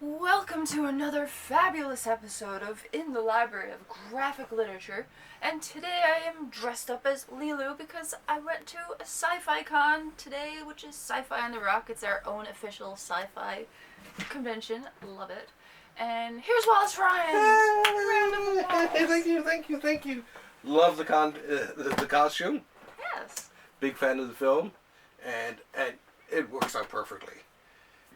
Welcome to another fabulous episode of In the Library of Graphic Literature, and today I am dressed up as Lilu because I went to a sci-fi con today, which is Sci-Fi on the Rock. It's our own official sci-fi convention. Love it. And here's Wallace Ryan! Round of applause. Thank you. Love the costume. Yes. Big fan of the film, and it works out perfectly.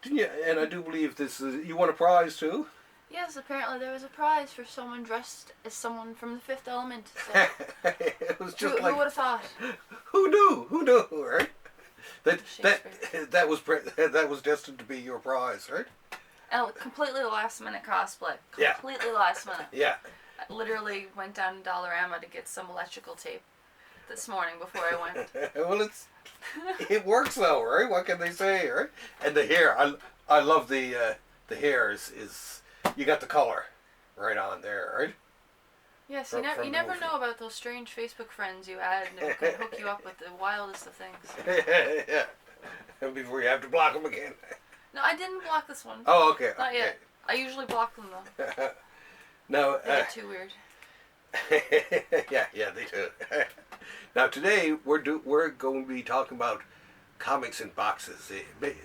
Didn't you? And I do believe this is. You won a prize too. Yes, apparently there was a prize for someone dressed as someone from The Fifth Element. So. It was just Who would have thought? Who knew? Right? That was destined to be your prize, right? And completely last minute cosplay. Completely last minute. Yeah. I literally went down to Dollarama to get some electrical tape this morning before I went. Well, it works though, right? What can they say, right? And the hair, I love the hair is you got the color right on there, right? Yes, you never know about those strange Facebook friends you add and it can hook you up with the wildest of things. Yeah. And before you have to block them again. No, I didn't block this one. Oh, okay. Not yet. I usually block them though. No. They get too weird. yeah, they do. Now today we're going to be talking about comics in boxes,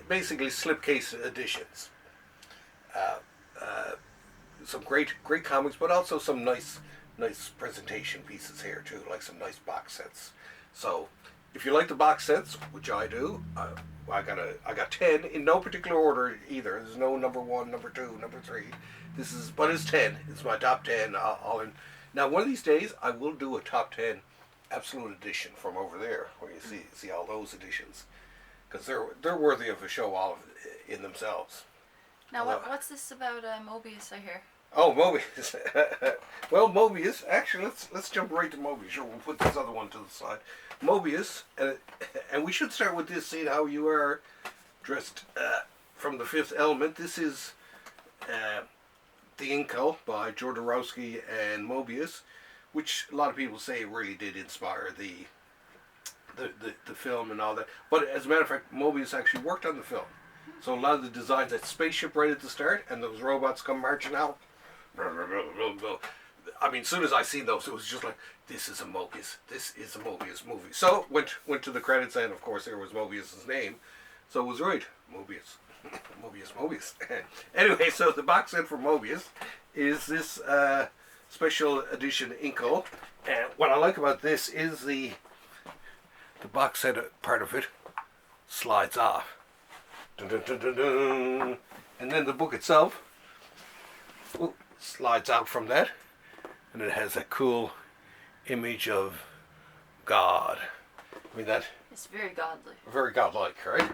basically slipcase editions. Some great comics, but also some nice presentation pieces here too, like some nice box sets. So if you like the box sets, which I do, I got 10 in no particular order either. There's no number 1, number 2, number 3. But it's 10. It's my top 10. All in. Now one of these days I will do a top 10 absolute edition from over there, where you see all those editions, because they're worthy of a show all in themselves. Now what's this about Mobius? I hear. Oh, Mobius. Well, Mobius. Actually, let's jump right to Mobius. Sure, we'll put this other one to the side. Mobius, and we should start with this, seeing how you are dressed from The Fifth Element. This is the Incal by Jodorowsky and Mobius, which a lot of people say really did inspire the film and all that. But as a matter of fact, Mobius actually worked on the film. So a lot of the designs, that spaceship right at the start, and those robots come marching out. I mean, as soon as I seen those, it was just like, this is a Mobius movie. So went to the credits, and of course there was Mobius's name. So it was right, Mobius. Mobius. Anyway, so the box set for Mobius is this special edition Incal. And what I like about this is the box set part of it slides off. Dun, dun, dun, dun, dun. And then the book itself slides out from that. And it has a cool image of God. I mean, that... It's very godly. Very godlike, right?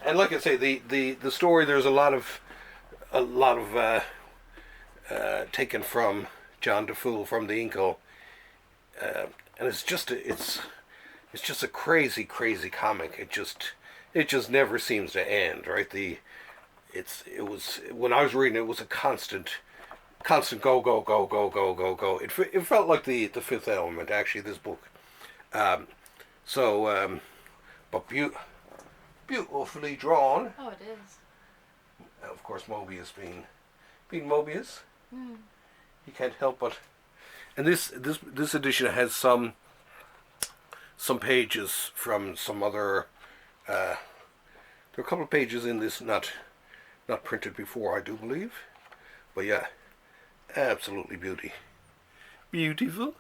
And like I say, the story, there's a lot of taken from John DeFool from the Incal, and it's just a crazy comic. It just never seems to end, right? It was when I was reading it was a constant go. It felt like the Fifth Element, actually, this book. But beautifully drawn. Oh, it is. Of course, Mobius being Mobius, he can't help but. And this edition has some pages from some other. There are a couple of pages in this not printed before, I do believe, but yeah, absolutely beautiful.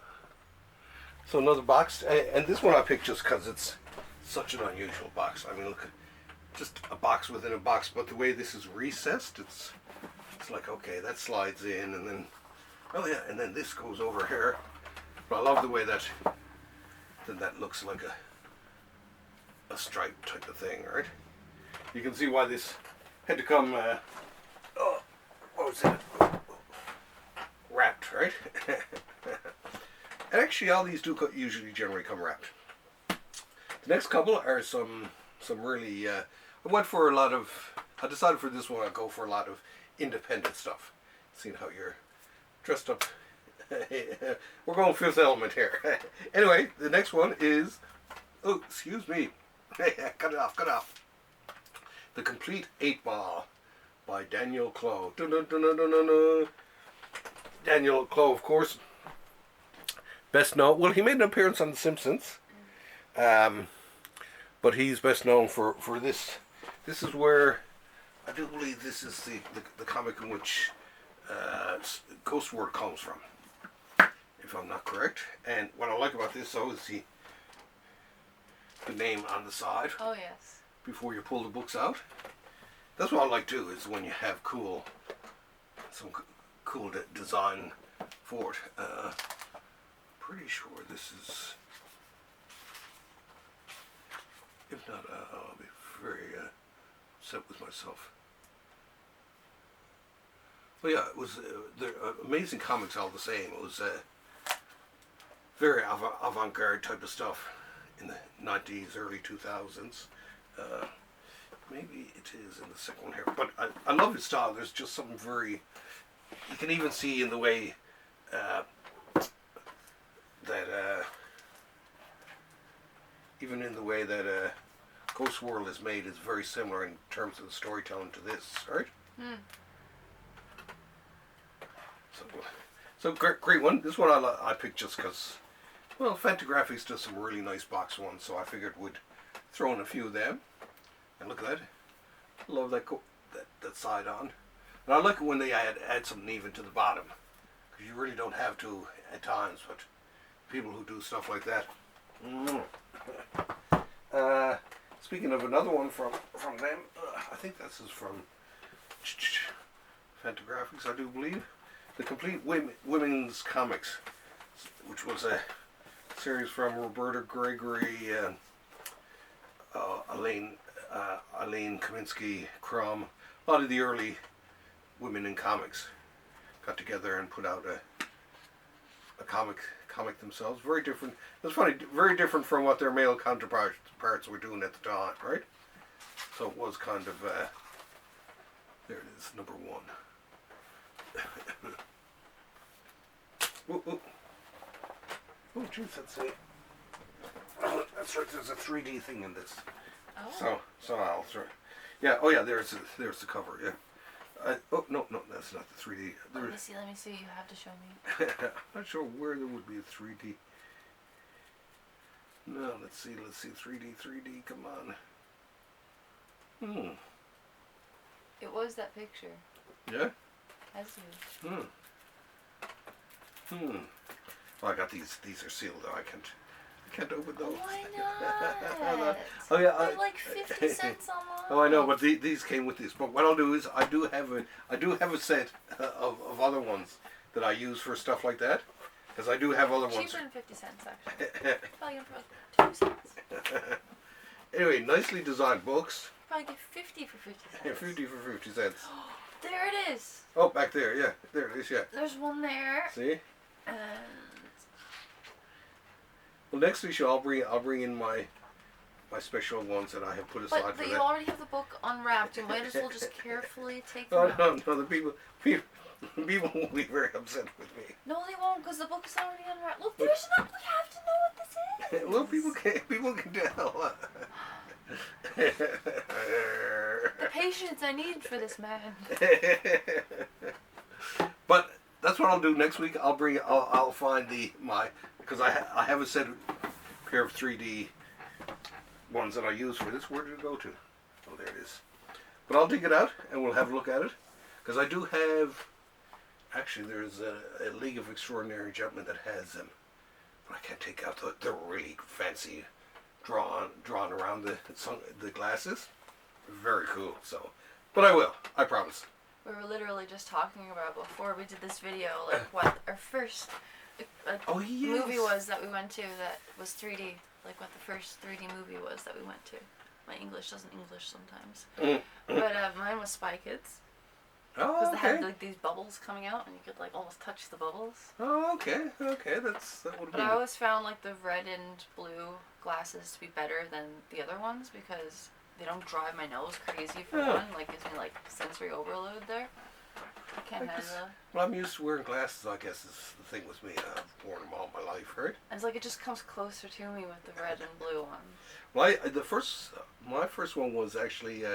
So another box, and this one I picked just because it's such an unusual box. I mean, look, just a box within a box, but the way this is recessed, it's like, okay, that slides in, and then, oh yeah, and then this goes over here. But I love the way that looks like a stripe type of thing, right? You can see why this had to come, wrapped, right? And actually, all these do usually generally come wrapped. The next couple are some really. I decided for this one I'd go for a lot of independent stuff. Seeing how you're dressed up. We're going Fifth Element here. Anyway, the next one is. Oh, excuse me. Cut it off. The Complete 8-Ball by by Daniel Clowes. Daniel Clowes, of course, best known. Well, he made an appearance on The Simpsons, but he's best known for this. This is where I do believe this is the comic in which Ghost World comes from, if I'm not correct. And what I like about this, though, is the name on the side. Oh yes. Before you pull the books out. That's what I like too, is when you have some cool design for it. Pretty sure this is, if not, I'll be very upset with myself. But yeah, it was they're amazing comics all the same. It was very avant-garde type of stuff in the 90s, early 2000s. Maybe it is in the second one here. But I love his style. There's just something very... You can even see in the way even in the way that Ghost World is made is very similar in terms of the storytelling to this, right? So great one. This one I picked just because, well, Fantagraphics does some really nice box ones, so I figured we'd throw in a few of them. And look at that. Love that side on. And I like it when they add something even to the bottom, because you really don't have to at times, but people who do stuff like that. Speaking of another one from them, I think this is from Fantagraphics, I do believe. The Complete Women's Comics, which was a series from Roberta Gregory, Eileen Kaminsky, Crum. A lot of the early women in comics got together and put out a comic themselves. Very different. It's funny, very different from what their male counterparts were doing at the time, right? So it was kind of there it is, number one. Oh, geez, that's right. There's a 3D thing in this. Oh. So I'll throw. Yeah. Oh yeah. There's the cover. Yeah. Oh no, that's not the 3D. Let me see. You have to show me. I'm not sure where there would be a 3D. No, let's see. 3D. Come on. It was that picture. Yeah. As you. Well, I got these. These are sealed though. I can't open those. Why not? Oh yeah. They're like 50 cents online. Oh, I know, but these came with these. But what I'll do is I do have a set of other ones that I use for stuff like that, because I do have other ones. Cheaper than 50 cents actually. Probably for 2 cents. Anyway, nicely designed books. Probably get 50 for 50 cents. Yeah, 50 for 50 cents. There it is. Oh, back there, yeah. There it is, yeah. There's one there. See? And well, next week I'll bring in my special ones that I have put aside for that. But you already have the book unwrapped. You might as well just carefully take them out. No, the people will be very upset with me. No, they won't, because the book is already unwrapped. Look, there's not. We have to know what this is. Well, people can tell. The patience I need for this man. But that's what I'll do next week. I'll find because I have a set pair of 3D ones that I use for this. Where did it go to? Oh, there it is. But I'll dig it out and we'll have a look at it, because I do have. Actually, there's a League of Extraordinary Gentlemen that has them, but I can't take out the really fancy drawn around the glasses. Very cool. So, but I will. I promise. We were literally just talking about before we did this video, like what our first movie was that we went to that was 3D. Like what the first 3D movie was that we went to. My English doesn't English sometimes. But mine was Spy Kids. Oh, because okay. they had like these bubbles coming out, and you could like almost touch the bubbles. Oh, okay. That would. But I always found like the red and blue glasses to be better than the other ones, because they don't drive my nose crazy for one. Like gives me like sensory overload there. I can't handle it. Well, I'm used to wearing glasses. I guess is the thing with me. I've worn them all my life, right? And it's like it just comes closer to me with the red and blue ones. Well, my first one was actually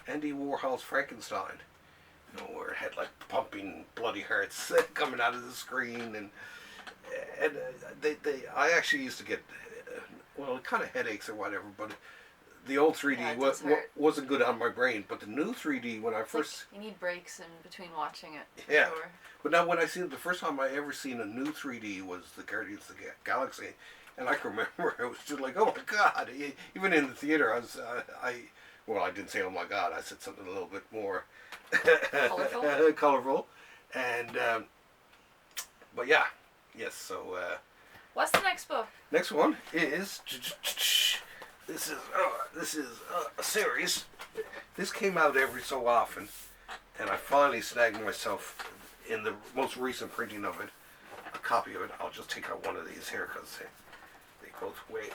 Andy Warhol's Frankenstein, you know, where it had like pumping bloody hearts coming out of the screen, and I actually used to get kind of headaches or whatever, but the old 3D wasn't good on my brain, but the new 3D when I first you need breaks in between watching it. Yeah, sure. But now when I seen the first time I ever seen a new 3D was the Guardians of the Galaxy, and I can remember it was just like, oh my god! Even in the theater, I didn't say oh my god, I said something a little bit more colorful, and but yeah, yes. So what's the next book? Next one is this is a series. This came out every so often, and I finally snagged myself in the most recent printing of it a copy of it. I'll just take out one of these here because they both weigh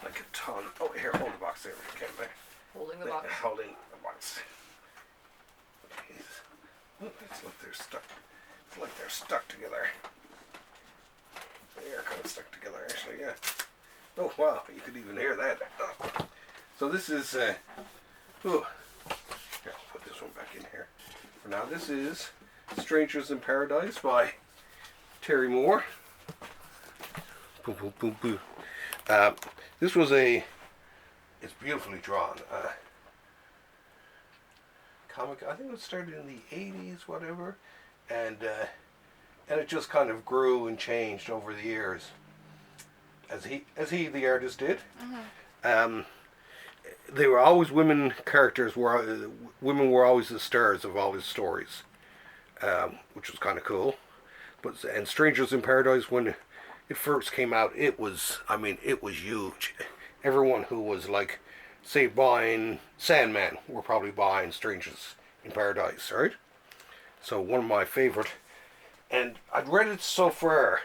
like a ton. Oh, here, hold the box there. Okay, holding the box. Holding the box. It's like they're stuck. It's like they're stuck together. They are kind of stuck together, actually. Yeah. Oh wow, you could even hear that. Oh. So this is. Here, I'll put this one back in here. For now, this is Strangers in Paradise by Terry Moore. Boom, boom, boom, boom. This was it's beautifully drawn. Comic, I think it started in the 80s, whatever, and it just kind of grew and changed over the years, as he the artist did. Mm-hmm. They were always women characters. Women were always the stars of all his stories, which was kind of cool. And Strangers in Paradise, when it first came out, it was huge. Everyone who was like, say, buying Sandman were probably buying Strangers in Paradise, right? So one of my favorite, and I'd read it so far,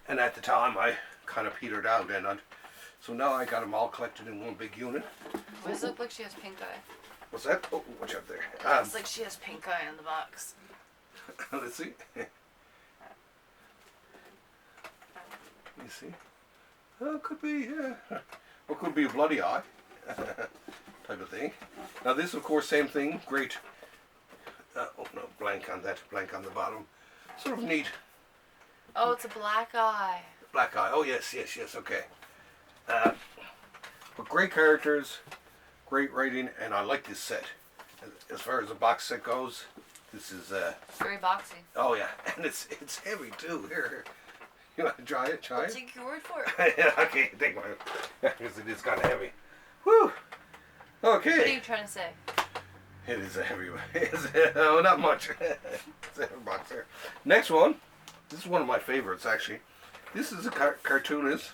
and at the time I kind of petered out, so now I got them all collected in one big unit. Why does it look like she has pink eye? What's that? Oh, watch out there. It's like she has pink eye in the box. Let's see. You see? Oh, it could be, yeah. Or could be a bloody eye. Type of thing. Now this, of course, same thing. Great. Oh no, blank on that. Blank on the bottom. Sort of neat. Oh, it's a black eye. Black eye. Oh yes. Okay. But great characters, great writing, and I like this set. As far as the box set goes, this is very boxy. Oh yeah, and it's heavy too. Here. You want to try it? I'll take your word for it. Yeah, okay, take my word. Because it is kind of heavy. Whew. Okay. What are you trying to say? It is a heavy one. Oh, not much. It's a heavy box there. Next one. This is one of my favorites, actually. This is a cartoonist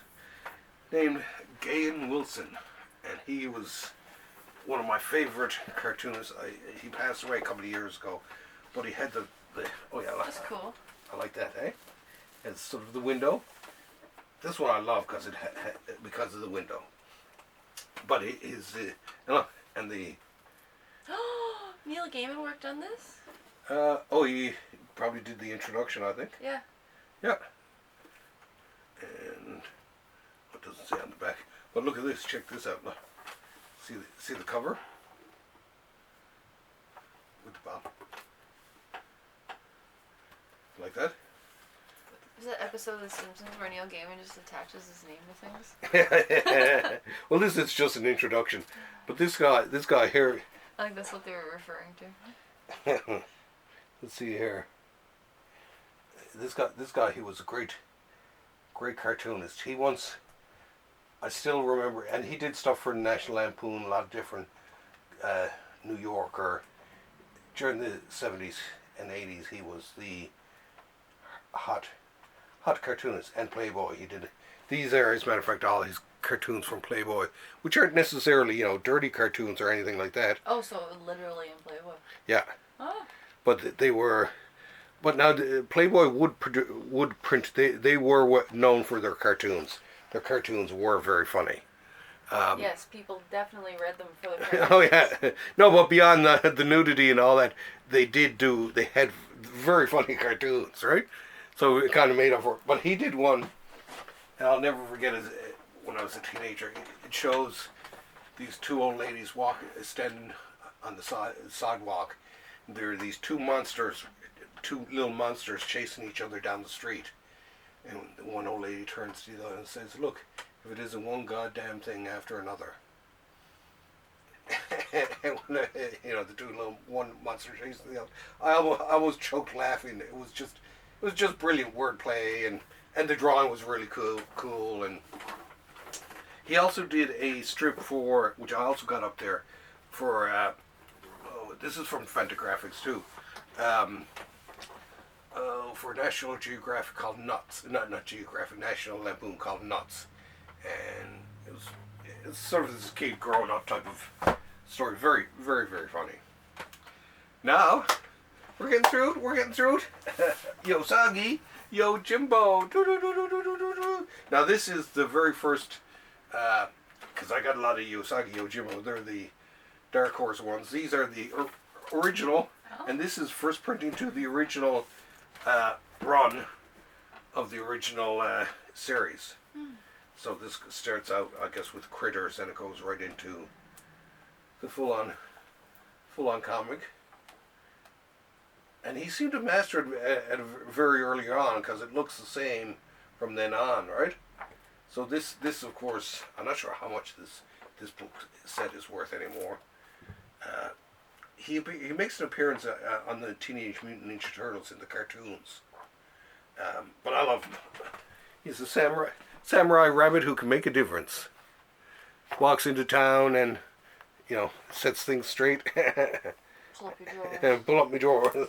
named Gahan Wilson. And he was one of my favorite cartoonists. He passed away a couple of years ago. But he had the oh yeah. That's cool. I like that, eh? It's sort of the window. This one I love because because of the window. But and the Neil Gaiman worked on this? He probably did the introduction, I think. Yeah. Yeah. And what does it say on the back? But look at this. Check this out. Look. See the cover with the bottom. Like that. Is that episode of The Simpsons where Neil Gaiman just attaches his name to things? Well, this is just an introduction, but this guy here. I think that's what they were referring to. Let's see here. This guy, he was a great cartoonist. I still remember, and he did stuff for National Lampoon, a lot of different New Yorker. During the 70s and 80s, he was the hot cartoonist and Playboy. He did these are, as a matter of fact, all his cartoons from Playboy, which aren't necessarily, dirty cartoons or anything like that. Oh, so literally in Playboy. Yeah. Oh. But they were. But now Playboy would print. They were known for their cartoons. Their cartoons were very funny. Yes, people definitely read them for the Oh yeah, no, but beyond the nudity and all that, they had very funny cartoons, right? So it kind of made up for it. But he did one, and I'll never forget it. When I was a teenager, it shows these two old ladies standing on the sidewalk, There are these two little monsters chasing each other down the street. And one old lady turns to the other and says, "Look, if it isn't one goddamn thing after another." And when, one monster chasing the other, I almost choked laughing. It was just brilliant wordplay, and the drawing was really cool. And he also did a strip which I also got up there, for this is from Fantagraphics too. For National Geographic called Nuts. Not Geographic, National Lampoon called Nuts. And it's sort of this kid growing up type of story. Very, very, very funny. Now, we're getting through it. Usagi Yojimbo. Now, this is the very first, because I got a lot of Usagi Yojimbo. They're the Dark Horse ones. These are the original, and this is first printing to the original run of the original series. So this starts out, I guess, with Critters, and it goes right into the full-on comic. And he seemed to master it at a very early on, because it looks the same from then on, right? So this of course, I'm not sure how much this book set is worth anymore. He makes an appearance on the Teenage Mutant Ninja Turtles in the cartoons. But I love him. He's a samurai rabbit who can make a difference. Walks into town and, sets things straight. Pull up your drawers. Pull up my drawers.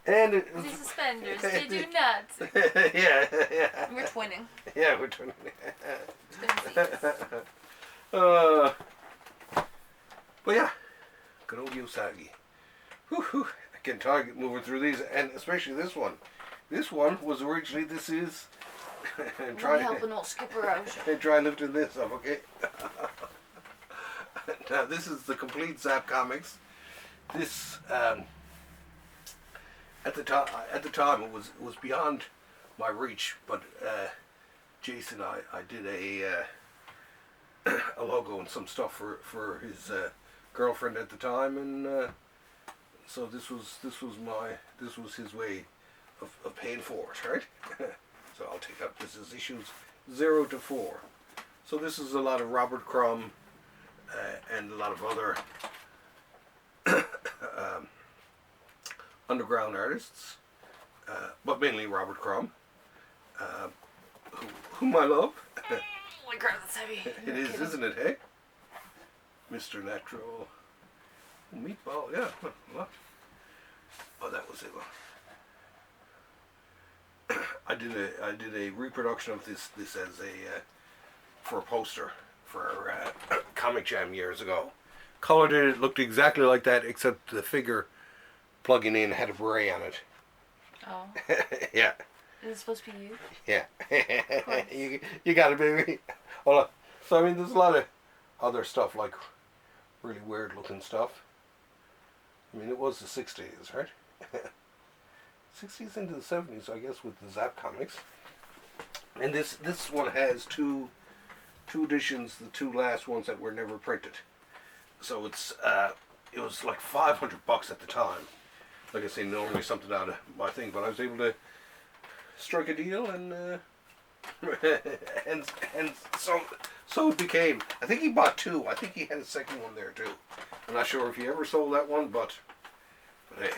And These suspenders, they do nuts. Yeah. We're twinning. Yeah, we're twinning. But yeah, good old Usagi. Whew. I can target moving through these, and especially this one. This one was originally, this is... Try helping not skip her out. And try lifting this up, okay? Now, this is the complete Zap Comix. This, at the time, it was beyond my reach, but Jason, I did a logo and some stuff for his girlfriend at the time, and so this was his way of paying for it, right? So I'll take up, this is issues 0 to 4. So this is a lot of Robert Crumb and a lot of other underground artists, but mainly Robert Crumb, whom I love. Holy crap, that's heavy. It is, isn't it, hey? Mr. Natural Meatball, yeah. What? Oh, that was it. I did a reproduction of this as for a poster for Comic Jam years ago. Colored it looked exactly like that, except the figure plugging in had a beret on it. Oh. Yeah. Is it supposed to be you? Yeah. you got it, baby. Hold on. So I mean, there's a lot of other stuff, like really weird looking stuff. I mean, it was the 60s, right? 60s into the 70s, I guess, with the Zap Comix. And this one has two editions, the two last ones that were never printed. So it was like $500 at the time. Like I say, normally something out of my thing, but I was able to strike a deal, and and so it became. I think he bought two. I think he had a second one there too. I'm not sure if he ever sold that one, but hey.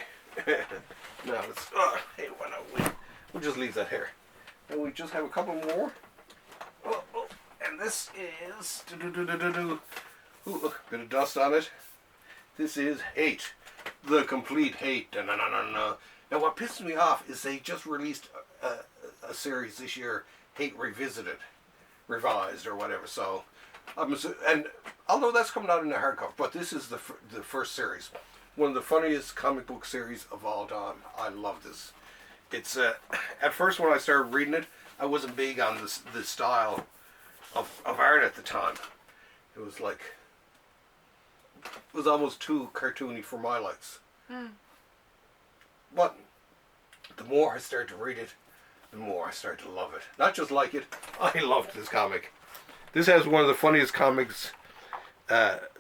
Now let's, hey, why not we'll just leave that here. And we just have a couple more. Oh, and this is, ooh, look, bit of dust on it. This is Hate, the complete Hate. Now what pisses me off is they just released a series this year, Hate Revisited, revised or whatever. So, and although that's coming out in the hardcover, but this is the first series. One of the funniest comic book series of all time. I love this. It's at first when I started reading it, I wasn't big on the style of art at the time. It was like, it was almost too cartoony for my likes. But the more I started to read it, the more I started to love it. Not just like it, I loved this comic. This has one of the funniest comics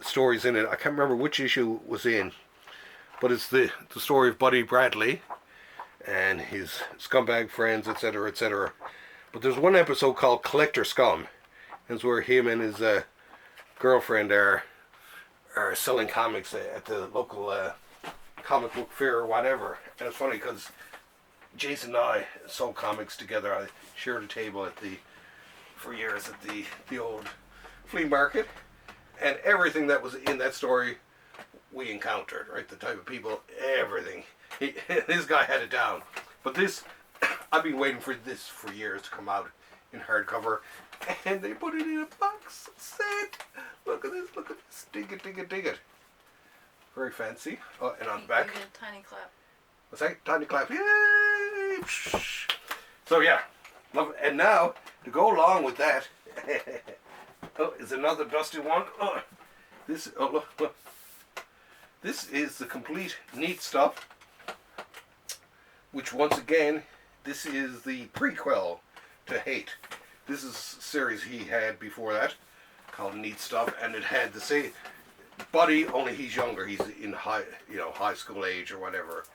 stories in it. I can't remember which issue it was in. but it's the story of Buddy Bradley and his scumbag friends, etc., etc. But there's one episode called Collector Scum. It's where him and his girlfriend are selling comics at the local comic book fair or whatever. And it's funny because Jason and I sold comics together. I shared a table for years at the old flea market, and everything that was in that story we encountered, right? The type of people, everything. This guy had it down. But this, I've been waiting for this for years to come out in hardcover, and they put it in a box set. Look at this, look at this. Dig it, dig it, dig it. Very fancy. Oh, and on the back. Give it a tiny clap. What's that? Tiny clap. Yay! So yeah, love it. And now, to go along with that, oh, is another dusty one. Oh, look. This is the complete neat stuff, which once again, this is the prequel to Hate. This is a series he had before that, called Neat Stuff, and it had the same Buddy, only he's younger. He's in high school age or whatever,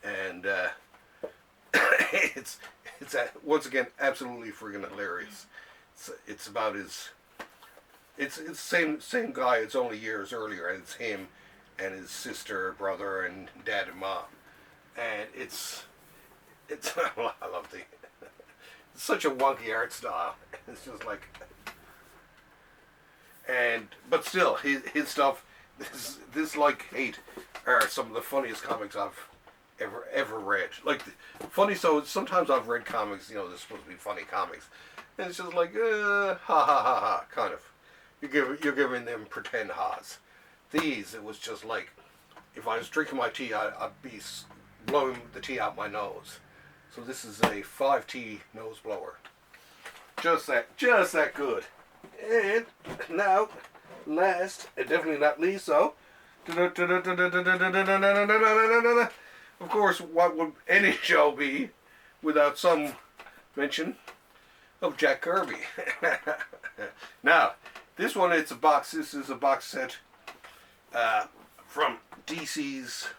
and it's once again absolutely friggin' hilarious. It's about it's same guy. It's only years earlier, and it's him and his sister, brother, and dad and mom, and it's I love it's such a wonky art style. It's just like, but still his stuff. This like Hate are some of the funniest comics I've ever read. Like funny, so sometimes I've read comics, they're supposed to be funny comics, and it's just like ha ha ha ha kind of. You're giving them pretend ha's. These, it was just like, if I was drinking my tea, I'd be blowing the tea out my nose. So this is a 5T nose blower. Just that good. And now, last, and definitely not least, so, of course, what would any show be without some mention of Jack Kirby? Now, this is a box set from DC's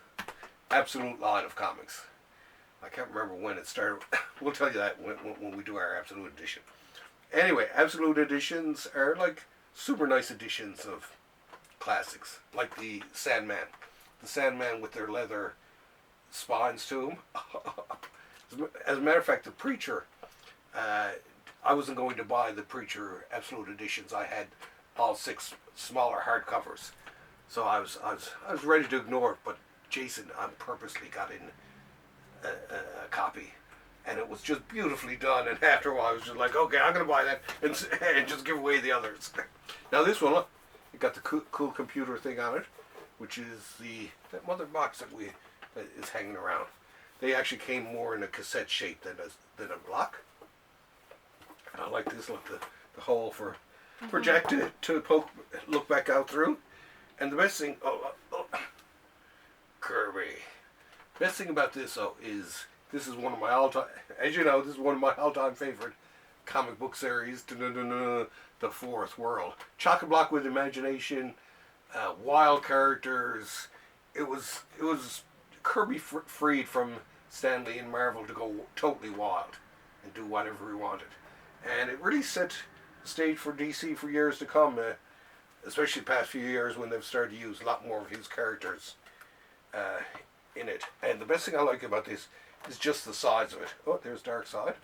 Absolute line of comics. I can't remember when it started. We'll tell you that when we do our Absolute edition. Anyway, Absolute editions are like super nice editions of classics, like the Sandman. The Sandman with their leather spines to them. As a matter of fact, the Preacher, I wasn't going to buy the Preacher Absolute editions. I had all 6 smaller hardcovers. So I was ready to ignore it, but Jason purposely got in a copy, and it was just beautifully done. And after a while, I was just like, okay, I'm gonna buy that and just give away the others. Now this one, look, it got the cool computer thing on it, which is that mother box that is hanging around. They actually came more in a cassette shape than a block. And I like this, look, the hole for Jack to look back out through. And the best thing, Kirby. Best thing about this, is this is one of my all-time, as you know, this is one of my all-time favorite comic book series, The Fourth World. Chock-a-block with imagination, wild characters. It was Kirby freed from Stan Lee and Marvel to go totally wild and do whatever he wanted. And it really set the stage for DC for years to come. Especially the past few years when they've started to use a lot more of his characters in it. And the best thing I like about this is just the size of it. Oh, there's Dark Side.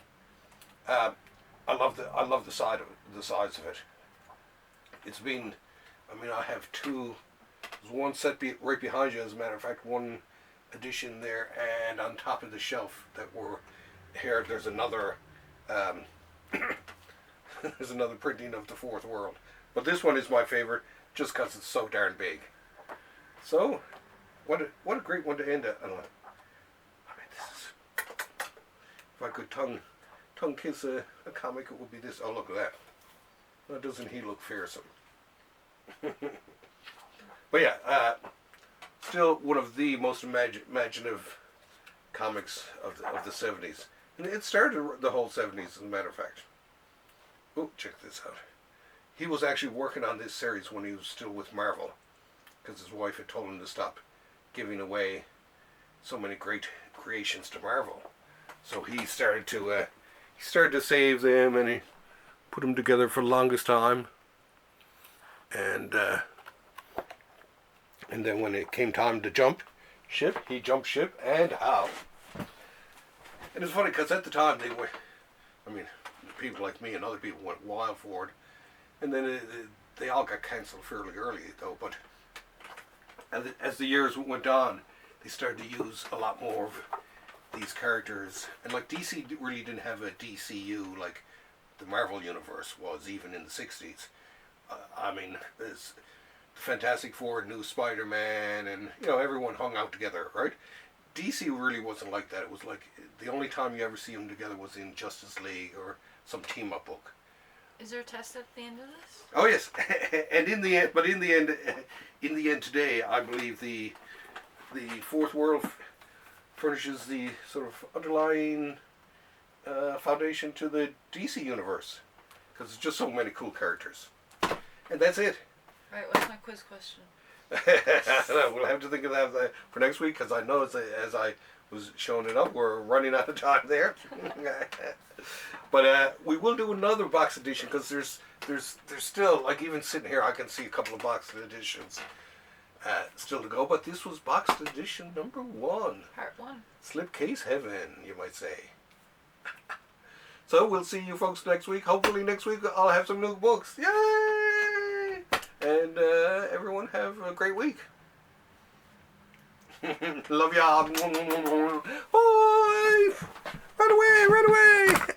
I love the size of it. It's been, I have 2. There's one set right behind you, as a matter of fact, one edition there, and on top of the shelf that were here, there's another there's another printing of The Fourth World. But this one is my favorite just because it's so darn big. So, what a great one to end it. If I could tongue kiss a comic, it would be this. Oh, look at that. Now, doesn't he look fearsome? But yeah, still one of the most imaginative comics of the 70s. And it started the whole 70s, as a matter of fact. Oh, check this out. He was actually working on this series when he was still with Marvel, because his wife had told him to stop giving away so many great creations to Marvel. So he started to save them, and he put them together for the longest time. And then when it came time to jump ship, he jumped ship, and how. And it's funny because at the time people like me and other people went wild for it, and then they all got cancelled fairly early though. But as the years went on, they started to use a lot more of these characters, and like DC really didn't have a DCU like the Marvel Universe was even in the 60s. There's the Fantastic Four, new Spider-Man, and everyone hung out together, right? DC really wasn't like that. It was like the only time you ever see them together was in Justice League or some team-up book. Is there a test at the end of this? Oh yes, and in the end today, I believe the Fourth World furnishes the sort of underlying foundation to the DC universe, because there's just so many cool characters, and that's it. Right. What's my quiz question? We'll have to think of that for next week, because I know as I was showing it up, we're running out of time there. But we will do another box edition, because there's still, like, even sitting here, I can see a couple of box editions still to go. But this was box edition number 1. Part 1. Slipcase heaven, you might say. So we'll see you folks next week. Hopefully next week I'll have some new books. Yay! And everyone have a great week. Love y'all. Bye! Run away! Run away!